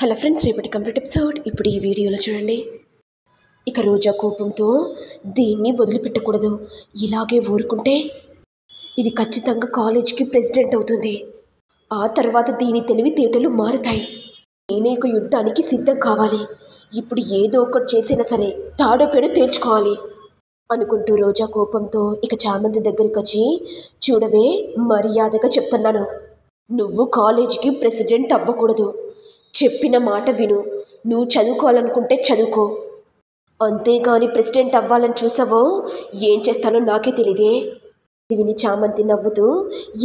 Hello friends, రేపటి complete episode ఇప్పుడు ఈ వీడియోలో చూడండి. ఇక రోజా కోపంతో దీన్ని వదిలిపెట్టకూడదు, ఇలాగే ఊరుకుంటే ఇది ఖచ్చితంగా కాలేజీకి ప్రెసిడెంట్ అవుతుంది. ఆ తర్వాత దీని తెలివితేటలు మారుతాయి. నేనే ఒక యుద్ధానికి సిద్ధం కావాలి. ఇప్పుడు ఏదో ఒకటి చేసినా సరే తాడో పేడో తేల్చుకోవాలి అనుకుంటూ రోజా కోపంతో ఇక చామంతి దగ్గరికి వచ్చి, చూడవే, మర్యాదగా చెప్తున్నాను, నువ్వు కాలేజీకి ప్రెసిడెంట్ అవ్వకూడదు. చెప్పిన మాట విను. నువ్వు చదువుకోవాలనుకుంటే చదువుకో, అంతేగాని ప్రెసిడెంట్ అవ్వాలని చూసావో ఏం చేస్తానో నాకే తెలియదే. ఇది విని చామంతి నవ్వుతూ,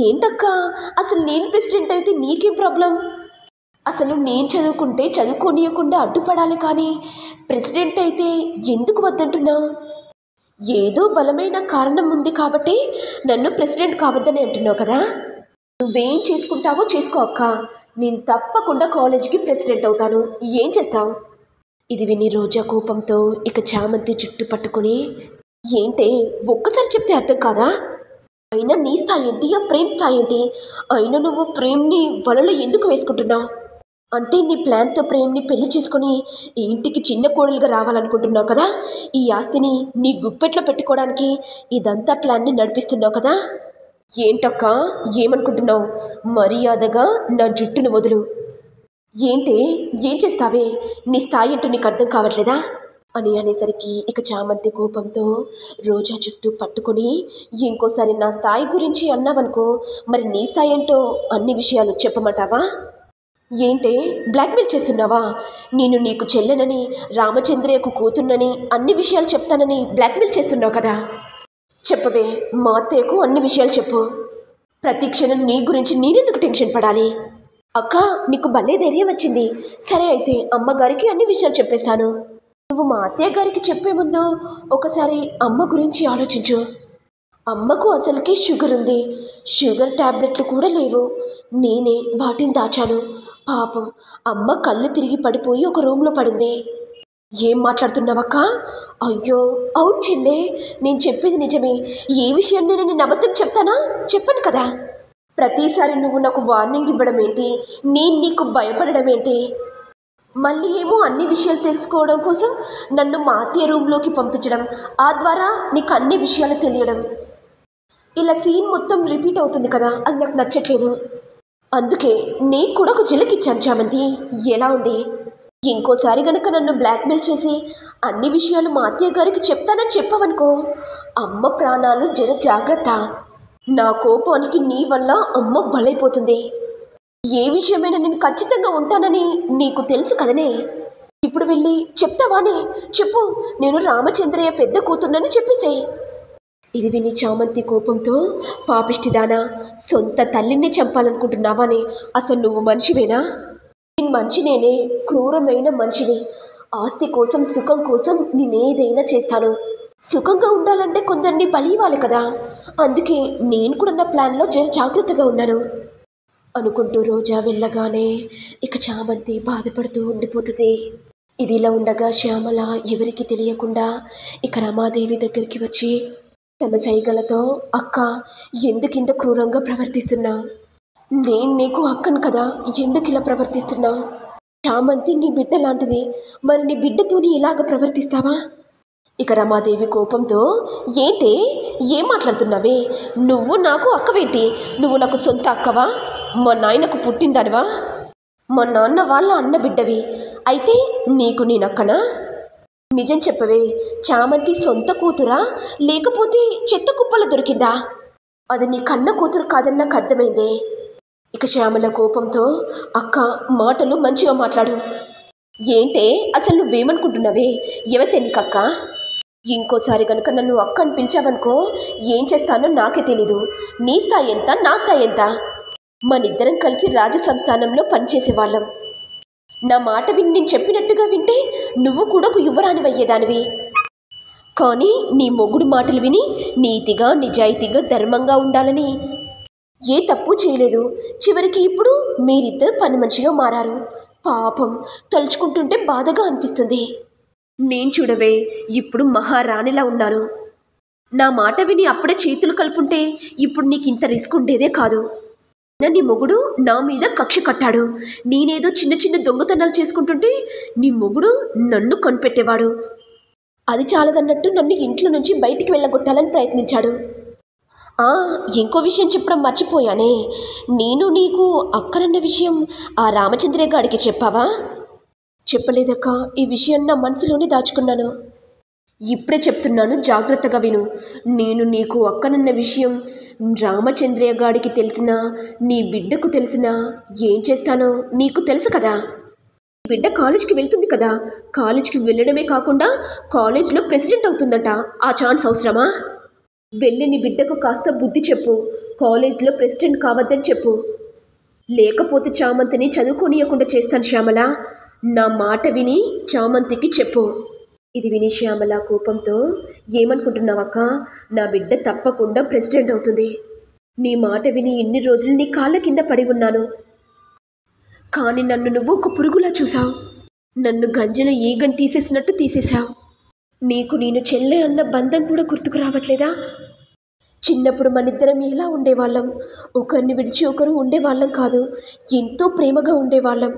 ఏంటక్కా, అసలు నేను ప్రెసిడెంట్ అయితే నీకేం ప్రాబ్లం? అసలు నేను చదువుకుంటే చదువుకోనియకుండా అడ్డుపడాలి, కానీ ప్రెసిడెంట్ అయితే ఎందుకు వద్దంటున్నావు? ఏదో బలమైన కారణం ఉంది కాబట్టి నన్ను ప్రెసిడెంట్ కావద్దని అంటున్నావు కదా. నువ్వేం చేసుకుంటావో చేసుకో అక్క, నేను తప్పకుండా కాలేజీకి ప్రెసిడెంట్ అవుతాను. ఏం చేస్తావు? ఇది విని రోజా కోపంతో ఇక చామంతి జుట్టు పట్టుకుని, ఏంటే ఒక్కసారి చెప్తే అర్థం కాదా? అయినా నీ స్థాయి ఏంటి, ఆ ప్రేమ్ స్థాయి ఏంటి? అయినా నువ్వు ప్రేమ్ని వలలో ఎందుకు వేసుకుంటున్నావు? అంటే నీ ప్లాన్తో ప్రేమ్ని పెళ్లి చేసుకుని ఈ ఇంటికి చిన్న కోడలుగా రావాలనుకుంటున్నావు కదా. ఈ ఆస్తిని నీ గుప్పెట్లో పెట్టుకోవడానికి ఇదంతా ప్లాన్ని నడిపిస్తున్నావు కదా. ఏంటక్క, ఏమనుకుంటున్నావు? మర్యాదగా నా జుట్టును వదులు. ఏంటి, ఏం చేస్తావే? నీ స్థాయి ఏంటో నీకు అర్థం కావట్లేదా అని అనేసరికి ఇక చామంతి కోపంతో రోజా జుట్టు పట్టుకొని, ఇంకోసారి నా స్థాయి గురించి అన్నావనుకో, మరి నీ స్థాయి ఏంటో అన్ని విషయాలు చెప్పమంటావా? ఏంటే, బ్లాక్మెయిల్ చేస్తున్నావా? నేను నీకు చెల్లెనని, రామచంద్రయ్యకు కూతున్నని, అన్ని విషయాలు చెప్తానని బ్లాక్మెయిల్ చేస్తున్నావు కదా. చెప్పవే, మా అత్తయ్యకు అన్ని విషయాలు చెప్పు. ప్రతి క్షణం నీ గురించి నేనెందుకు టెన్షన్ పడాలి? అక్క, నీకు భలే ధైర్యం వచ్చింది. సరే అయితే అమ్మగారికి అన్ని విషయాలు చెప్పేస్తాను. నువ్వు మా అత్తయ్య గారికి చెప్పే ముందు ఒకసారి అమ్మ గురించి ఆలోచించు. అమ్మకు అసలుకి షుగర్ ఉంది. షుగర్ టాబ్లెట్లు కూడా లేవు. నేనే వాటిని దాచాను. పాపం అమ్మ కళ్ళు తిరిగి పడిపోయి ఒక రూమ్లో పడింది. ఏం మాట్లాడుతున్నావక్క? అయ్యో అవును చెల్లే, నేను చెప్పేది నిజమే. ఏ విషయాన్ని నేను అబద్ధం చెప్తానా? చెప్పను కదా. ప్రతిసారి నువ్వు నాకు వార్నింగ్ ఇవ్వడం ఏంటి, నేను నీకు భయపడడం ఏంటి? మళ్ళీ ఏమో అన్ని విషయాలు తెలుసుకోవడం కోసం నన్ను మా అత్తయ్య రూమ్లోకి పంపించడం, ఆ ద్వారా నీకు అన్ని విషయాలు తెలియడం, ఇలా సీన్ మొత్తం రిపీట్ అవుతుంది కదా. అది నాకు నచ్చట్లేదు. అందుకే నీకు కూడా ఒక జిలకిచ్చాను చామంతి. ఎలా ఉంది? ఇంకోసారి గనక నన్ను బ్లాక్మెయిల్ చేసి అన్ని విషయాలు మా అత్తయ్య గారికి చెప్తానని చెప్పవనుకో, అమ్మ ప్రాణాలు జర జాగ్రత్త. నా కోపానికి నీ వల్ల అమ్మ బలైపోతుంది. ఏ విషయమైనా నేను ఖచ్చితంగా ఉంటానని నీకు తెలుసు కదనే. ఇప్పుడు వెళ్ళి చెప్తావానే? చెప్పు, నేను రామచంద్రయ్య పెద్ద కూతుర్నని చెప్పేసేయ్. ఇది విని చామంతి కోపంతో, పాపిష్టిదానా, సొంత తల్లిని చంపాలనుకుంటున్నావానే? అసలు నువ్వు మనిషివేనా? నేను మనిషినేనే, క్రూరమైన మనిషిని. ఆస్తి కోసం, సుఖం కోసం నేనేదైనా చేస్తాను. సుఖంగా ఉండాలంటే కొందరిని బలి ఇవ్వాలి కదా. అందుకే నేను కూడా నా ప్లాన్లో జాగ్రత్తగా ఉన్నాను అనుకుంటూ రోజా వెళ్ళగానే ఇక చామంతి బాధపడుతూ ఉండిపోతుంది. ఇదిలా ఉండగా శ్యామల ఎవరికి తెలియకుండా ఇక రమాదేవి దగ్గరికి వచ్చి తన సైగలతో, అక్క, ఎందుకింత క్రూరంగా ప్రవర్తిస్తున్నా? నేను నీకు అక్కను కదా, ఎందుకు ఇలా ప్రవర్తిస్తున్నా? చామంతి నీ బిడ్డ లాంటిది, మరి నీ బిడ్డతోని ఇలాగ ప్రవర్తిస్తావా? ఇక రమాదేవి కోపంతో, ఏంటి, ఏం మాట్లాడుతున్నావే? నువ్వు నాకు అక్కవేంటి? నువ్వు నాకు సొంత అక్కవా? మా నాయనకు పుట్టిందనివా? మా నాన్న వాళ్ళ అన్న బిడ్డవి అయితే నీకు నేనక్కనా? నిజం చెప్పవే, చామంతి సొంత కూతురా, లేకపోతే చెత్త కుప్పలో దొరికిందా? అది నీ కన్న కూతురు కాదని నాకు అర్థమైందే. ఇక శ్యామల కోపంతో, అక్క, మాటలు మంచిగా మాట్లాడు. ఏంటే, అసలు నువ్వేమనుకుంటున్నావే? ఎవతే నీకక్క? ఇంకోసారి కనుక నన్ను అక్క అని పిలిచావనుకో, ఏం చేస్తానో నాకే తెలీదు. నీ స్థాయి ఎంత, నా స్థాయి ఎంత? మనిద్దరం కలిసి రాజసంస్థానంలో పనిచేసేవాళ్ళం. నా మాట విని నేను చెప్పినట్టుగా వింటే నువ్వు కూడా ఒక యువరానివయ్యేదానివి. కానీ నీ మొగుడు మాటలు విని నీతిగా, నిజాయితీగా, ధర్మంగా ఉండాలని ఏ తప్పు చేయలేదు. చివరికి ఇప్పుడు మీరిద్దరు పని మనిషిగా మారారు. పాపం తలుచుకుంటుంటే బాధగా అనిపిస్తుంది. నేను చూడవే, ఇప్పుడు మహారాణిలా ఉన్నాను. నా మాట విని అప్పుడే చేతులు కలుపుంటే ఇప్పుడు నీకు ఇంత రిస్క్ ఉండేదే కాదు. నీ మొగుడు నా మీద కక్ష కట్టాడు. నేనేదో చిన్న చిన్న దొంగతనాలు చేసుకుంటుంటే నీ మొగుడు నన్ను కనిపెట్టేవాడు. అది చాలదన్నట్టు నన్ను ఇంట్లో నుంచి బయటికి వెళ్ళగొట్టాలని ప్రయత్నించాడు. ఇంకో విషయం చెప్పడం మర్చిపోయానే. నేను నీకు అక్కరన్న విషయం ఆ రామచంద్రయ్య గారికి చెప్పావా? చెప్పలేదక్క. ఈ విషయం నా మనసులోనే దాచుకున్నాను. ఇప్పుడే చెప్తున్నాను, జాగ్రత్తగా విను. నేను నీకు అక్కనన్న విషయం రామచంద్రయ్య గాడికి తెలిసినా, నీ బిడ్డకు తెలిసినా ఏం చేస్తానో నీకు తెలుసు కదా. బిడ్డ కాలేజ్కి వెళ్తుంది కదా. కాలేజ్కి వెళ్ళడమే కాకుండా కాలేజ్లో ప్రెసిడెంట్ అవుతుందట. ఆ ఛాన్స్ అవసరమా? వెళ్ళి నీ బిడ్డకు కాస్త బుద్ధి చెప్పు. కాలేజ్లో ప్రెసిడెంట్ కావద్దని చెప్పు. లేకపోతే చామంతిని చదువుకోనియకుండా చేస్తాను శ్యామల. నా మాట విని చామంతికి చెప్పు. ఇది విని శ్యామల కోపంతో, ఏమనుకుంటున్నావక్క? నా బిడ్డ తప్పకుండా ప్రెసిడెంట్ అవుతుంది. నీ మాట విని ఇన్ని రోజులు నీ కాళ్ళ కింద పడి ఉన్నాను. కానీ నన్ను నువ్వు ఒక పురుగులా చూసావు. నన్ను గంజన ఈగని తీసేసినట్టు తీసేశావు. నీకు నేను చెల్లె అన్న బంధం కూడా గుర్తుకు రావట్లేదా? చిన్నప్పుడు మనిద్దరం ఎలా ఉండేవాళ్ళం? ఒకరిని విడిచి ఒకరు ఉండేవాళ్ళం కాదు, ఎంతో ప్రేమగా ఉండేవాళ్ళం.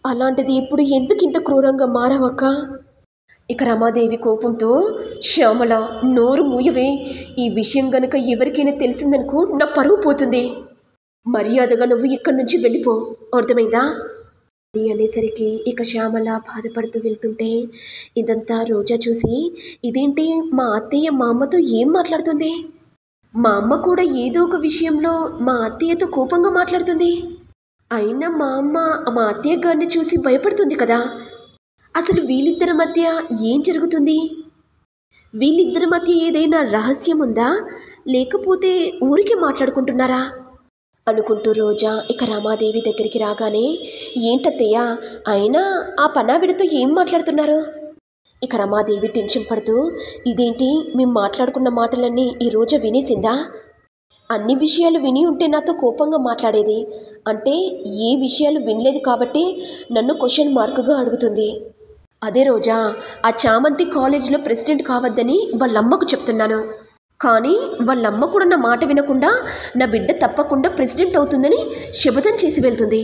అలాంటిది ఇప్పుడు ఎందుకింత క్రూరంగా మారావక్క? ఇక రమాదేవి కోపంతో, శ్యామల నోరు మూయవే. ఈ విషయం గనుక ఎవరికైనా తెలిసిందనుకో నా పరువు పోతుంది. మర్యాదగా నువ్వు ఇక్కడి నుంచి వెళ్ళిపో, అర్థమైందా? అనేసరికి ఇక శ్యామల బాధపడుతూ వెళ్తుంటే ఇదంతా రోజా చూసి, ఇదేంటి మా అత్తయ్య మా అమ్మతో ఏం మాట్లాడుతుంది? మా అమ్మ కూడా ఏదో ఒక విషయంలో మా అత్తయ్యతో కోపంగా మాట్లాడుతుంది. అయినా మా అమ్మ మా అత్తయ్య గారిని చూసి భయపడుతుంది కదా. అసలు వీళ్ళిద్దరి మధ్య ఏం జరుగుతుంది? వీళ్ళిద్దరి మధ్య ఏదైనా రహస్యం ఉందా, లేకపోతే ఊరికే మాట్లాడుకుంటున్నారా అనుకుంటూ రోజా ఇక రమాదేవి దగ్గరికి రాగానే, ఏంటత్తయ్య అయినా ఆ పనావిడతో ఏం మాట్లాడుతున్నారు? ఇక రమాదేవి టెన్షన్ పడుతూ, ఇదేంటి మేము మాట్లాడుకున్న మాటలన్నీ ఈ రోజా వినేసిందా? అన్ని విషయాలు విని ఉంటే నాతో కోపంగా మాట్లాడేది. అంటే ఏ విషయాలు వినలేదు కాబట్టి నన్ను క్వశ్చన్ మార్కుగా అడుగుతుంది. అదే రోజా, ఆ చామంతి కాలేజీలో ప్రెసిడెంట్ కావద్దని వాళ్ళమ్మకు చెప్తున్నాను. కానీ వాళ్ళమ్మ కూడా నా మాట వినకుండా నా బిడ్డ తప్పకుండా ప్రెసిడెంట్ అవుతుందని శపథం చేసి వెళ్తుంది.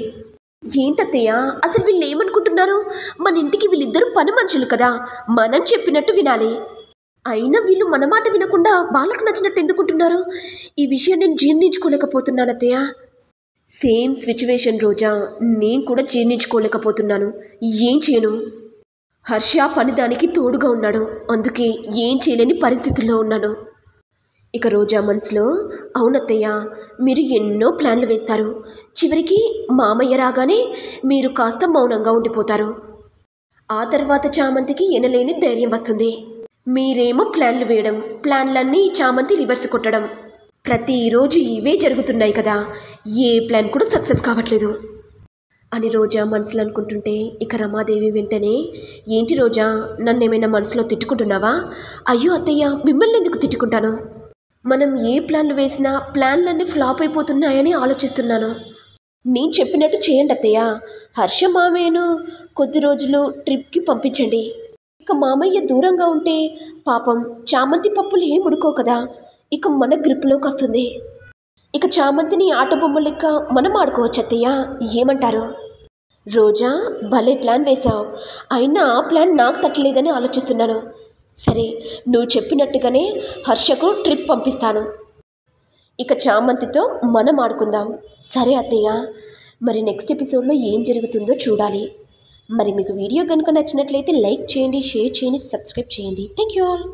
ఏంటత్తయ్య అసలు వీళ్ళు ఏమనుకుంటున్నారు? మన ఇంటికి వీళ్ళిద్దరూ పని మనుషులు కదా, మనం చెప్పినట్టు వినాలి. అయినా వీళ్ళు మన మాట వినకుండా వాళ్ళకు నచ్చినట్టు ఎందుకుంటున్నారు? ఈ విషయం నేను జీర్ణించుకోలేకపోతున్నాను అత్తయ్య. సేమ్ సిచ్యువేషన్ రోజా, నేను కూడా జీర్ణించుకోలేకపోతున్నాను. ఏం చేయను? హర్ష పనిదానికి తోడుగా ఉన్నాడు, అందుకే ఏం చేయలేని పరిస్థితుల్లో ఉన్నాను. ఇక రోజా మనసులో, అవునత్తయ్య మీరు ఎన్నో ప్లాన్లు వేస్తారు, చివరికి మామయ్య రాగానే మీరు కాస్త మౌనంగా ఉండిపోతారు. ఆ తర్వాత చామంతికి ఎనలేని ధైర్యం వస్తుంది. మీరేమో ప్లాన్లు వేయడం, ప్లాన్లన్నీ చామంతి రివర్స్ కొట్టడం, ప్రతిరోజు ఇవే జరుగుతున్నాయి కదా. ఏ ప్లాన్ కూడా సక్సెస్ కావట్లేదు అని రోజా మనసులో అనుకుంటుంటే ఇక రమాదేవి వెంటనే, ఏంటి రోజా నన్నేమైనా మనసులో తిట్టుకుంటున్నావా? అయ్యో అత్తయ్య మిమ్మల్ని ఎందుకు తిట్టుకుంటాను? మనం ఏ ప్లాన్లు వేసినా ప్లాన్లన్నీ ఫ్లాప్ అయిపోతున్నాయని ఆలోచిస్తున్నాను. నేను చెప్పినట్టు చేయండి అత్తయ్య. హర్ష మామయ్యను కొద్ది రోజులు ట్రిప్కి పంపించండి. ఇక మామయ్య దూరంగా ఉంటే పాపం చామంతి పప్పులు ఏం ఉడుకో కదా, ఇక మన గ్రిప్లోకి వస్తుంది. ఇక చామంతిని ఆట బొమ్మ లెక్క మనం ఆడుకోవచ్చు అత్తయ్య, ఏమంటారు? రోజా భలే ప్లాన్ వేశావు. అయినా ఆ ప్లాన్ నాకు తట్టలేదని ఆలోచిస్తున్నాను. సరే నువ్వు చెప్పినట్టుగానే హర్షకు ట్రిప్ పంపిస్తాను. ఇక చామంతితో మనం ఆడుకుందాం. సరే అత్తయ్య. మరి నెక్స్ట్ ఎపిసోడ్లో ఏం జరుగుతుందో చూడాలి. మరి మీకు వీడియో కనుక నచ్చినట్లయితే లైక్ చేయండి, షేర్ చేయండి, సబ్స్క్రైబ్ చేయండి. Thank you all.